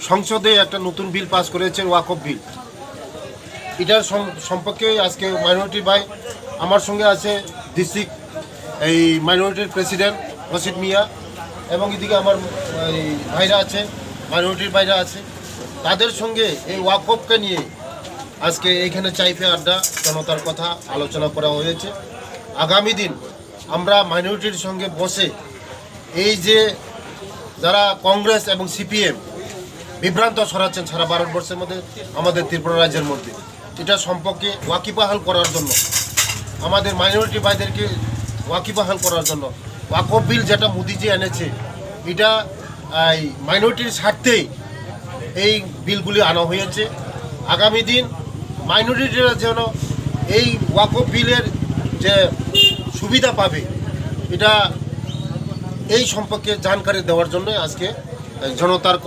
সংসদে একটা নতুন বিল পাস করেছে ওয়াকফ বিল। এটার সম্পর্কে আজকে মাইনরিটি ভাই আমার সঙ্গে আছে ডিস্ট্রিক্ট এই মাইনরিটির প্রেসিডেন্ট রশিদ মিয়া, এবং এদিকে আমার এই ভাইরা আছে, মাইনরিটির ভাইরা আছে। তাদের সঙ্গে এই ওয়াকফকে নিয়ে আজকে এইখানে চাইফে আড্ডা জনতার কথা আলোচনা করা হয়েছে। আগামী দিন আমরা মাইনরিটির সঙ্গে বসে এই যে যারা কংগ্রেস এবং সিপিএম বিভ্রান্ত ছড়াচ্ছেন সারা ভারতবর্ষের মধ্যে, আমাদের ত্রিপুরা রাজ্যের মধ্যে, এটা সম্পর্কে ওয়াকিবহাল করার জন্য, আমাদের মাইনরিটি ভাইদেরকে ওয়াকিবহাল করার জন্য ওয়াকফ বিল যেটা মোদিজি এনেছে, এটা এই মাইনরিটির স্বার্থেই এই বিলগুলি আনা হয়েছে। আগামী দিন মাইনরিটিরা যেন এই ওয়াকফ বিলের যে সুবিধা পাবে, এটা এই সম্পর্কে জানকারি দেওয়ার জন্য আজকে জনতার